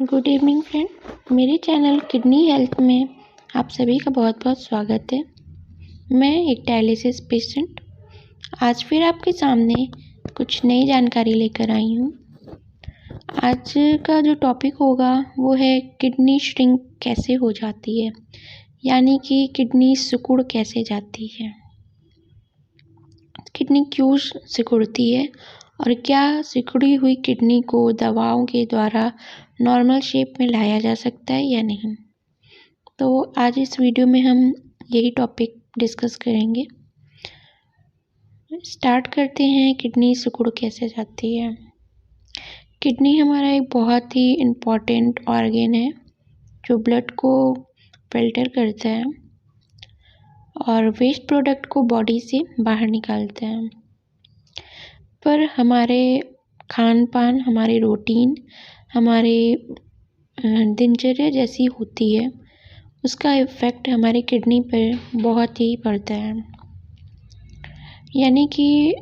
Good evening friend. मेरे channel kidney health में आप सभी का बहुत बहुत स्वागत है। मैं एक डायलिसिस पेशेंट आज फिर आपके सामने कुछ नई जानकारी लेकर आई हूँ। आज का जो टॉपिक होगा वो है किडनी श्रिंक कैसे हो जाती है, यानी कि किडनी सिकुड़ कैसे जाती है। किडनी क्यों सिकुड़ती है और क्या सिकुड़ी हुई किडनी को दवाओं के द्वारा नॉर्मल शेप में लाया जा सकता है या नहीं। तो आज इस वीडियो में हम यही टॉपिक डिस्कस करेंगे। स्टार्ट करते हैं, किडनी सिकुड़ कैसे जाती है। किडनी हमारा एक बहुत ही इम्पॉर्टेंट ऑर्गन है जो ब्लड को फिल्टर करता है और वेस्ट प्रोडक्ट को बॉडी से बाहर निकालता है। पर हमारे खान पान, हमारी रूटीन, हमारे दिनचर्या जैसी होती है, उसका इफ़ेक्ट हमारी किडनी पर बहुत ही पड़ता है। यानी कि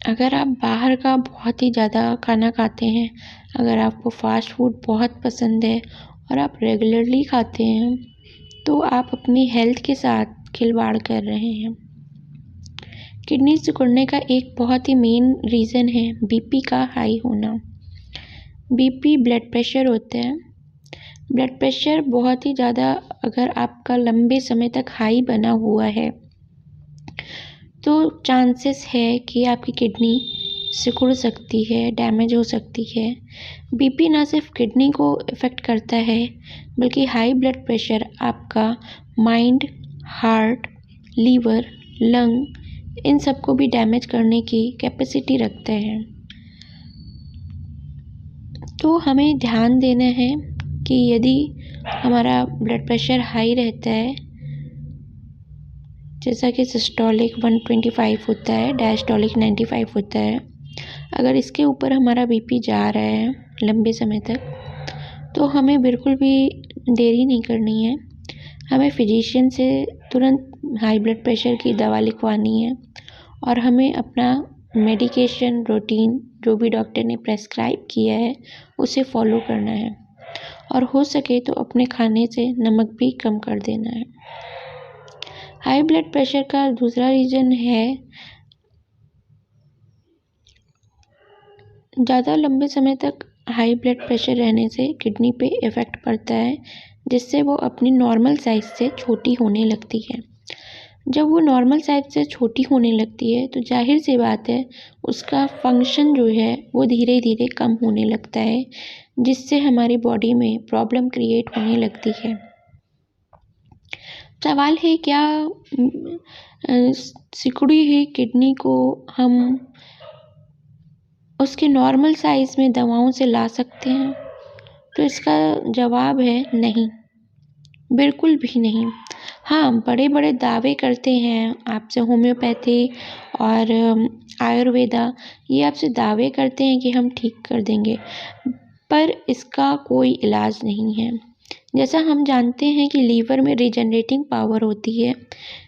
अगर आप बाहर का बहुत ही ज़्यादा खाना खाते हैं, अगर आपको फास्ट फूड बहुत पसंद है और आप रेगुलरली खाते हैं, तो आप अपनी हेल्थ के साथ खिलवाड़ कर रहे हैं। किडनी सिकुड़ने का एक बहुत ही मेन रीज़न है बीपी का हाई होना। बीपी ब्लड प्रेशर होता है। ब्लड प्रेशर बहुत ही ज़्यादा अगर आपका लंबे समय तक हाई बना हुआ है तो चांसेस है कि आपकी किडनी सिकुड़ सकती है, डैमेज हो सकती है। बीपी ना सिर्फ किडनी को इफ़ेक्ट करता है बल्कि हाई ब्लड प्रेशर आपका माइंड, हार्ट, लीवर, लंग, इन सबको भी डैमेज करने की कैपेसिटी रखते हैं। तो हमें ध्यान देना है कि यदि हमारा ब्लड प्रेशर हाई रहता है, जैसा कि सिस्टोलिक 125 होता है, डायस्टोलिक 95 होता है, अगर इसके ऊपर हमारा बीपी जा रहा है लंबे समय तक, तो हमें बिल्कुल भी देरी नहीं करनी है। हमें फिजिशियन से तुरंत हाई ब्लड प्रेशर की दवा लिखवानी है और हमें अपना मेडिकेशन रूटीन जो भी डॉक्टर ने प्रेस्क्राइब किया है उसे फॉलो करना है और हो सके तो अपने खाने से नमक भी कम कर देना है। हाई ब्लड प्रेशर का दूसरा रीज़न है ज़्यादा लंबे समय तक हाई ब्लड प्रेशर रहने से किडनी पे इफ़ेक्ट पड़ता है, जिससे वो अपनी नॉर्मल साइज़ से छोटी होने लगती है। जब वो नॉर्मल साइज़ से छोटी होने लगती है तो जाहिर सी बात है उसका फंक्शन जो है वो धीरे धीरे कम होने लगता है, जिससे हमारी बॉडी में प्रॉब्लम क्रिएट होने लगती है। सवाल है क्या सिकुड़ी हुई किडनी को हम उसके नॉर्मल साइज़ में दवाओं से ला सकते हैं? तो इसका जवाब है नहीं, बिल्कुल भी नहीं। हाँ, बड़े बड़े दावे करते हैं आपसे होम्योपैथी और आयुर्वेदा, ये आपसे दावे करते हैं कि हम ठीक कर देंगे, पर इसका कोई इलाज नहीं है। जैसा हम जानते हैं कि लीवर में रीजनरेटिंग पावर होती है।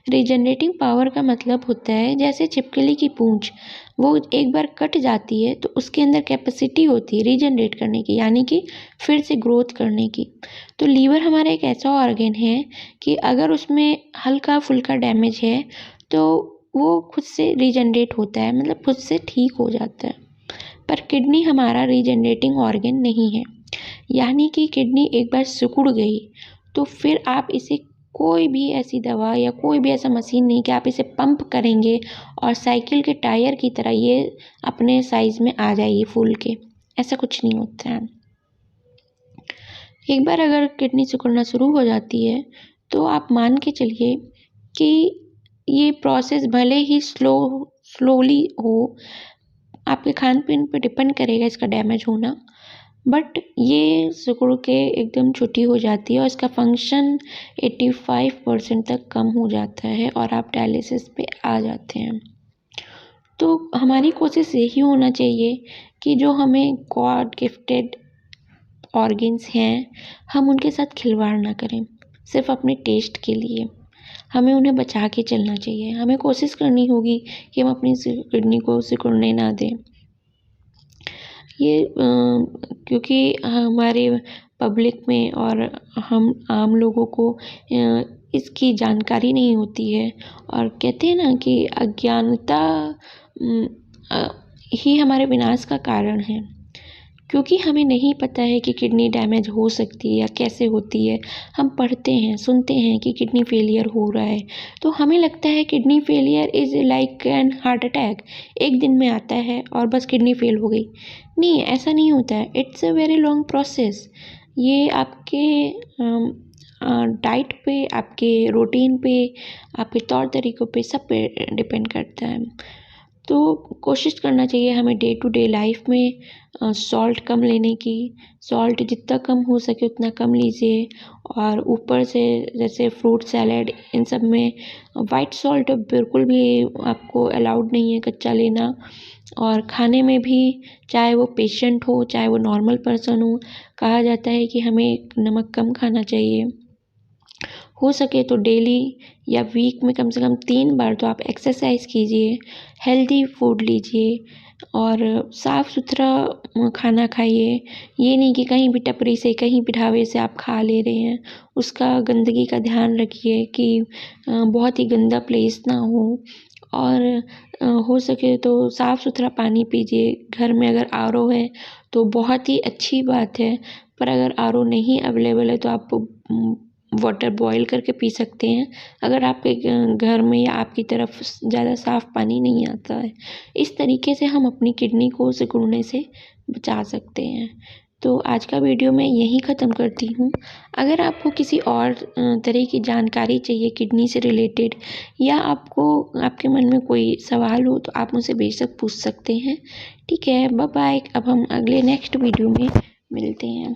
रीजनरेटिंग पावर का मतलब होता है जैसे छिपकली की पूंछ, वो एक बार कट जाती है तो उसके अंदर कैपेसिटी होती है रीजनरेट करने की, यानी कि फिर से ग्रोथ करने की। तो लीवर हमारा एक ऐसा ऑर्गन है कि अगर उसमें हल्का फुल्का डैमेज है तो वो खुद से रीजनरेट होता है, मतलब खुद से ठीक हो जाता है। पर किडनी हमारा रीजनरेटिंग ऑर्गन नहीं है, यानी कि किडनी एक बार सिकुड़ गई तो फिर आप इसे कोई भी ऐसी दवा या कोई भी ऐसा मशीन नहीं कि आप इसे पंप करेंगे और साइकिल के टायर की तरह ये अपने साइज़ में आ जाएगी फूल के, ऐसा कुछ नहीं होता है। एक बार अगर किडनी सिकुड़ना शुरू हो जाती है तो आप मान के चलिए कि ये प्रोसेस भले ही स्लोली हो, आपके खान पीन पर डिपेंड करेगा इसका डैमेज होना, बट ये सिकुड़ के एकदम छुट्टी हो जाती है और इसका फंक्शन 85% तक कम हो जाता है और आप डायलिसिस पे आ जाते हैं। तो हमारी कोशिश यही होना चाहिए कि जो हमें गॉड गिफ्टेड ऑर्गन्स हैं, हम उनके साथ खिलवाड़ ना करें सिर्फ अपने टेस्ट के लिए। हमें उन्हें बचा के चलना चाहिए। हमें कोशिश करनी होगी कि हम अपनी किडनी को सिकुड़ने ना दें। ये क्योंकि हमारे पब्लिक में और हम आम लोगों को इसकी जानकारी नहीं होती है, और कहते हैं ना कि अज्ञानता अ, ही हमारे विनाश का कारण है। क्योंकि हमें नहीं पता है कि किडनी डैमेज हो सकती है या कैसे होती है। हम पढ़ते हैं, सुनते हैं कि किडनी फेलियर हो रहा है, तो हमें लगता है kidney failure is like an heart attack, एक दिन में आता है और बस किडनी फेल हो गई। नहीं, ऐसा नहीं होता है। It's a very long process. ये आपके डाइट पे, आपके रूटीन पे, आपके तौर तरीक़ों पे, सब पे डिपेंड करता है। तो कोशिश करना चाहिए हमें डे टू डे लाइफ में सॉल्ट कम लेने की। सॉल्ट जितना कम हो सके उतना कम लीजिए, और ऊपर से जैसे फ्रूट सैलेड, इन सब में वाइट सॉल्ट बिल्कुल भी आपको अलाउड नहीं है कच्चा लेना। और खाने में भी, चाहे वो पेशेंट हो चाहे वो नॉर्मल पर्सन हो, कहा जाता है कि हमें नमक कम खाना चाहिए। हो सके तो डेली या वीक में कम से कम 3 बार तो आप एक्सरसाइज कीजिए, हेल्दी फूड लीजिए और साफ़ सुथरा खाना खाइए। ये नहीं कि कहीं भी टपरी से, कहीं भी ढाबे से आप खा ले रहे हैं। उसका गंदगी का ध्यान रखिए कि बहुत ही गंदा प्लेस ना हो, और हो सके तो साफ़ सुथरा पानी पीजिए। घर में अगर आरओ है तो बहुत ही अच्छी बात है, पर अगर आरओ नहीं अवेलेबल है तो आप वाटर बॉयल करके पी सकते हैं, अगर आपके घर में या आपकी तरफ ज़्यादा साफ़ पानी नहीं आता है। इस तरीके से हम अपनी किडनी को सिकुड़ने से बचा सकते हैं। तो आज का वीडियो मैं यहीं ख़त्म करती हूँ। अगर आपको किसी और तरह की जानकारी चाहिए किडनी से रिलेटेड, या आपको आपके मन में कोई सवाल हो, तो आप मुझसे बेशक पूछ सकते हैं। ठीक है, बाय बाय। अब हम अगले नेक्स्ट वीडियो में मिलते हैं।